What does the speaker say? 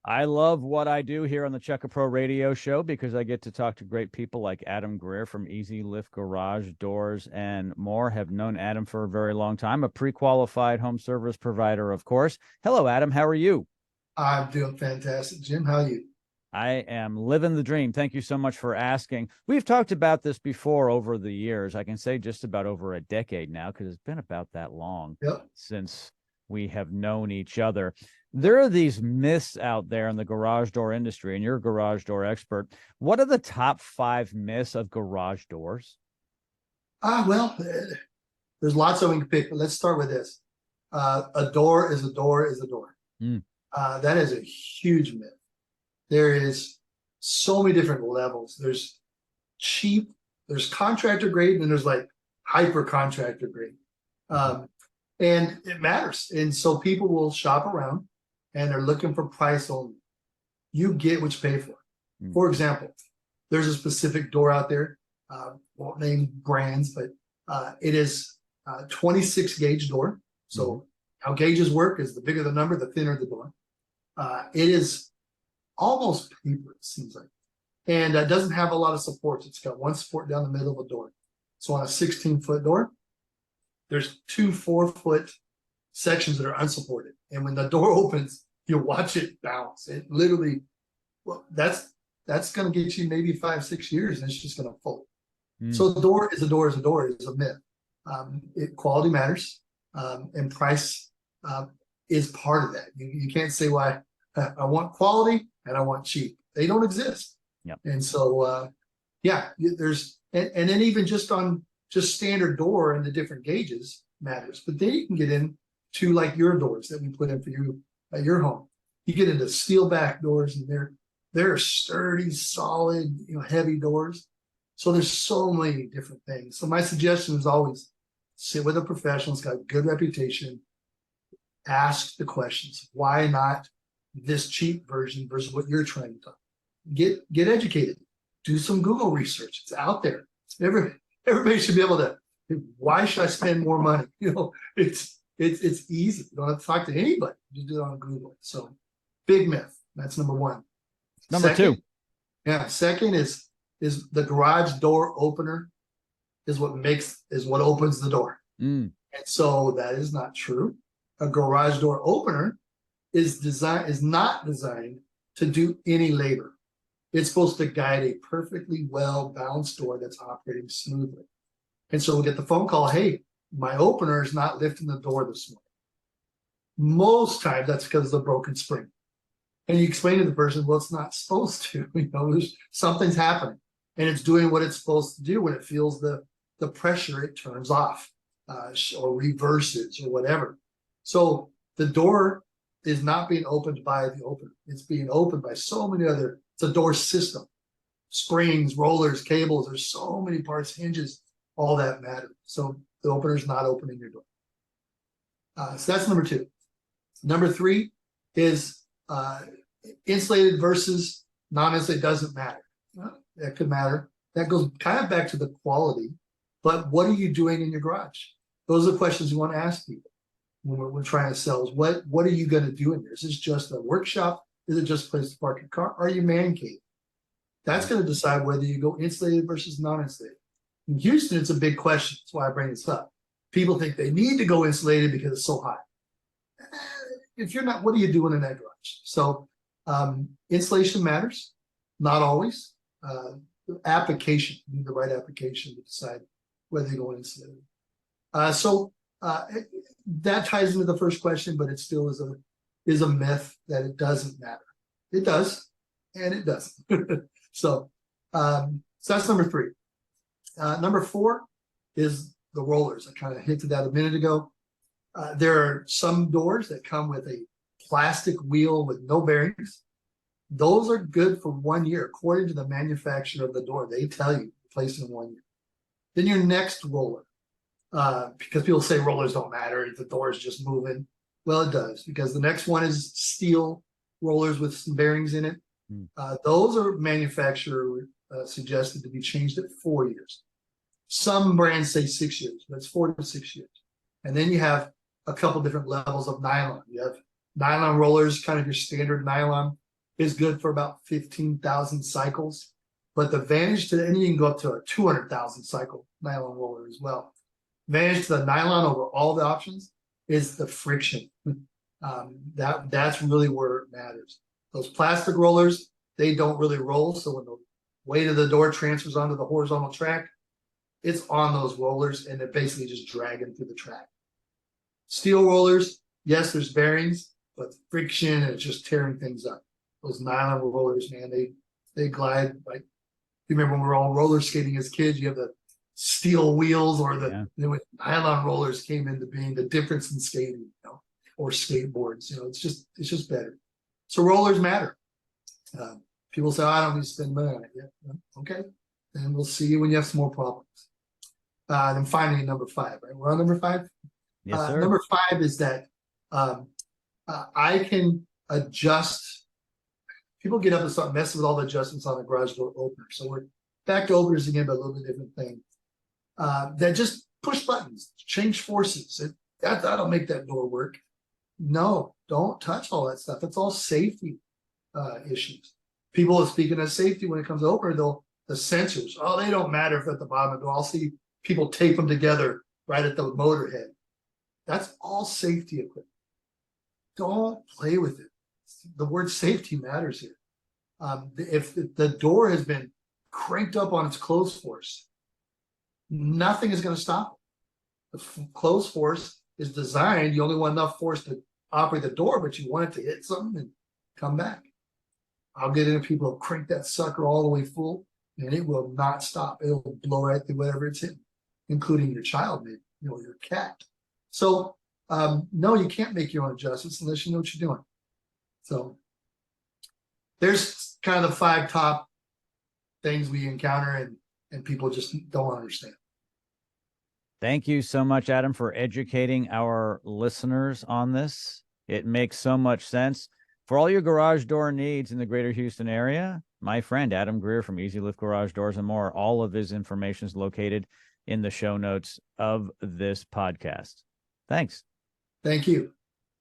I love what I do here on the Check a Pro radio show because I get to talk to great people like Adam Greer from Easy Lift Garage Doors and more. Have known Adam for a very long time, a pre-qualified home service provider, of course. Hello, Adam. How are you? I'm doing fantastic, Jim. How are you? I am living the dream. Thank you so much for asking. We've talked about this before over the years. I can say just about over a decade now because it's been about that long Yep. since we have known each other. There are these myths out there in the garage door industry, and you're a garage door expert. What are the top 5 myths of garage doors? There's lots of we can pick, but let's start with this. A door is a door is a door. Mm. That is a huge myth. There is so many different levels. There's cheap, there's contractor grade, and there's like hyper contractor grade. And it matters. And so people will shop around and they're looking for price only. You get what you pay for. For example, there's a specific door out there, won't name brands, but it is a 26 gauge door. So how gauges work is the bigger the number, the thinner the door. It is almost paper, it seems like. And it doesn't have a lot of supports. It's got one support down the middle of a door. So on a 16-foot door, there's 2 4-foot sections that are unsupported. And when the door opens, you'll watch it bounce. It literally, well, that's going to get you maybe 5-6 years, and it's just going to fold. So the door is a door is a door is a myth. Quality matters, and price is part of that. You can't say, well, I want quality and I want cheap. They don't exist. Yep. And so, there's, and then even just on just standard door and the different gauges matters. But then you can get into like your doors that we put in for you at your home. You get into steel back doors, and they're sturdy, solid, heavy doors. So there's so many different things. So my suggestion is always sit with a professional who's got a good reputation. Ask the questions. Why not this cheap version versus what you're trying to do? Get educated. Do some Google research. It's out there. Everybody should be able to. Why should I spend more money? It's easy. You don't have to talk to anybody. You do it on Google. So big myth. That's number one. Number two. Yeah. Second is the garage door opener is what opens the door. And so that is not true. A garage door opener is not designed to do any labor. It's supposed to guide a perfectly well balanced door that's operating smoothly. And so we get the phone call, hey, my opener is not lifting the door this morning. Most times that's because of the broken spring. And you explain to the person, well, it's not supposed to. Something's happening, and it's doing what it's supposed to do. When it feels the pressure, it turns off or reverses or whatever. So the door is not being opened by the opener. It's being opened by so many other. It's a door system, springs, rollers, cables. There's so many parts, hinges, all that matter. So the opener's not opening your door. So that's number two. Number three is insulated versus non-insulated. Doesn't matter. That could matter. That goes kind of back to the quality. But what are you doing in your garage? Those are the questions you want to ask people when we're trying to sell. Is what are you going to do in there? Is this just a workshop? Is it just a place to park your car? Are you man cave? That's going to decide whether you go insulated versus non-insulated. In Houston, it's a big question. That's why I bring this up. People think they need to go insulated because it's so hot. If you're not, what are you doing in that garage? So insulation matters, not always. Application, you need the right application to decide whether you go insulated. That ties into the first question, but it still is a myth that it doesn't matter. It does, and it doesn't. So that's number three. Number four is the rollers. I kind of hinted that a minute ago. There are some doors that come with a plastic wheel with no bearings. Those are good for 1 year, according to the manufacturer of the door. They tell you place in 1 year. Then your next roller, because people say rollers don't matter if the door is just moving. Well, it does, because the next one is steel rollers with some bearings in it. Those are manufacturer suggested to be changed at 4 years. Some brands say 6 years, but it's 4 to 6 years. And then you have a couple different levels of nylon. You have nylon rollers, kind of your standard nylon. is good for about 15,000 cycles. But the advantage to, and you can go up to a 200,000 cycle nylon roller as well. Advantage to the nylon over all the options is the friction. That's really where it matters. Those plastic rollers, they don't really roll. So when the weight of the door transfers onto the horizontal track, it's on those rollers and they're basically just dragging through the track. Steel rollers, yes, there's bearings, but friction and it's just tearing things up. Those nylon rollers, man, they glide like, you remember when we were all roller skating as kids, you have the steel wheels or the nylon rollers came into being, the difference in skating, or skateboards, it's just better. So rollers matter. People say, oh, I don't need to spend money on it yet. Okay, and we'll see you when you have some more problems. Then finally, number 5, right? We're on number 5. Yes, sir. Number 5 is that I can adjust. People get up and start messing with all the adjustments on a garage door opener. So we're back to openers again, but a little bit different thing. That just push buttons, change forces. That'll make that door work. No, don't touch all that stuff. It's all safety issues. People are speaking of safety when it comes to opener, the sensors, oh, they don't matter if at the bottom of the door. I'll see people tape them together right at the motor head. That's all safety equipment. Don't play with it. The word safety matters here. If the door has been cranked up on its close force, nothing is going to stop it. The close force is designed, you only want enough force to operate the door, but you want it to hit something and come back. I'll get into people who crank that sucker all the way full, and it will not stop. It'll blow right through whatever it's hitting, including your child, maybe, your cat. So, no, you can't make your own adjustments unless you know what you're doing. So there's kind of the 5 top things we encounter and people just don't understand. Thank you so much, Adam, for educating our listeners on this. It makes so much sense. For all your garage door needs in the greater Houston area, my friend Adam Greer from EzLift Garage Doors and More, all of his information is located in the show notes of this podcast. Thanks. Thank you.